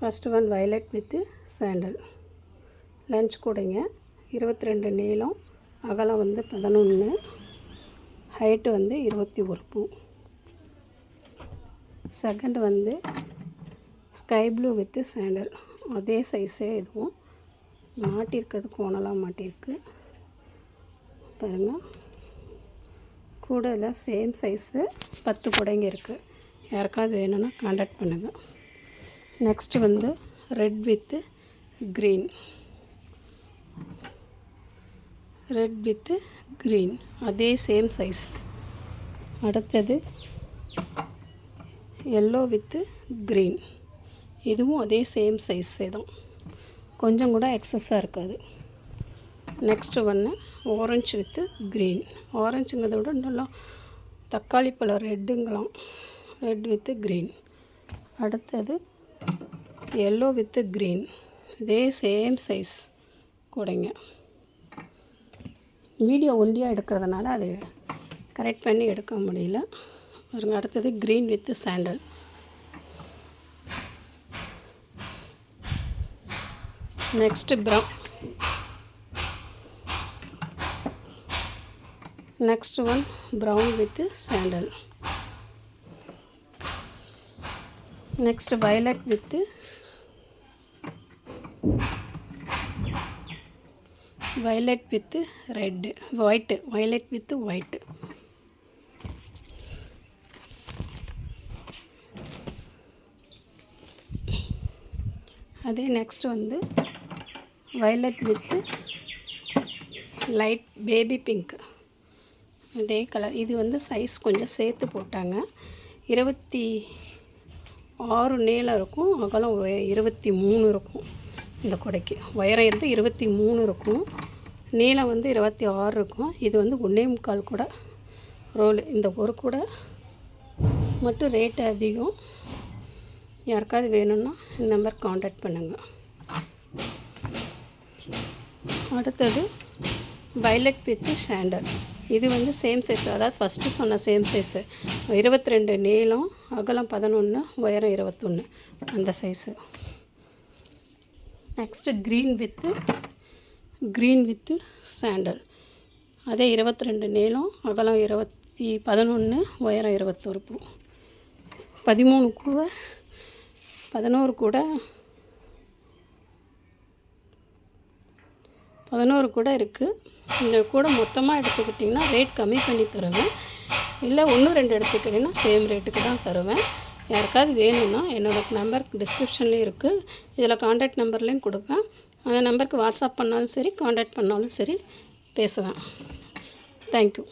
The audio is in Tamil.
First one violet with sandal. Lunch கூடைங்க. 22 நீளம், அகலம் வந்து 11, ஹைட்டு வந்து 21 பூ. செகண்ட் வந்து ஸ்கை ப்ளூ வித்து சாண்டல். அதே சைஸே இதுவும் மாட்டியிருக்கிறது, கோணலாம் மாட்டியிருக்கு பாருங்கள். கூடையில் சேம் சைஸு 10 கூடைங்க இருக்குது. யாருக்காவது வேணும்னா காண்டாக்ட் பண்ணுங்கள். நெக்ஸ்ட்டு வந்து red with green. Red with green அதே சேம் சைஸ். அடுத்தது எல்லோ வித்து க்ரீன். இதுவும் அதே சேம் சைஸே தான், கொஞ்சம் கூட எக்ஸஸாக இருக்காது. நெக்ஸ்ட்டு ஒன்று ஆரஞ்சு வித்து க்ரீன். ஆரஞ்சுங்கிறத விட நல்லா தக்காளி பழம் ரெட்டுங்களாம். Red with green. அடுத்தது எல்லோ வித்து க்ரீன். இதே சேம் சைஸ் கூடைங்க. வீடியோ ஒண்டியாக எடுக்கிறதுனால அது கரெக்ட் பண்ணி எடுக்க முடியல பாருங்க. அடுத்தது green with sandal. Next next one brown with sandal. Next violet with red. White violet with white. அதே நெக்ஸ்ட் வந்து violet with light baby pink. அதே கலர். இது வந்து சைஸ் கொஞ்சம் சேர்த்து போட்டாங்க. 26 நீளம் இருக்கும், அகலம் 23 இருக்கும். இந்த கூடைக்கு உயரம் வந்து 23 இருக்கும், நீளம் வந்து 26 இருக்கும். இது வந்து 1.25 கூட ரோல். இந்த ஒரு கூட மட்டும் ரேட்டு அதிகம். யாருக்காவது வேணும்னா இந்த நம்பர் காண்டாக்ட் பண்ணுங்கள். அடுத்தது வயலட் வித்து சாண்டல். இது வந்து சேம் சைஸ், அதாவது ஃபஸ்ட்டு சொன்ன சேம் சைஸு. 22 நீளம், அகலம் 11, உயரம் 21 அந்த size. Next green with sandal. அதே 22 நீளம், அகலம் 11, உயரம் 21 பூ. 11 கூட இருக்குது. இந்த கூட மொத்தமாக எடுத்துக்கிட்டிங்கன்னா ரேட் கம்மி பண்ணி தருவேன். இல்லை 1-2 எடுத்துக்கிட்டிங்கன்னா சேம் ரேட்டுக்கு தான் தருவேன். யாருக்காவது வேணும்னா என்னோடய நம்பர் டிஸ்கிரிப்ஷன்லேயும் இருக்குது, இதில் காண்டாக்ட் நம்பர்லேயும் கொடுப்பேன். அந்த நம்பருக்கு வாட்ஸ்அப் பண்ணாலும் சரி, காண்டாக்ட் பண்ணாலும் சரி பேசுவேன். தேங்க்யூ.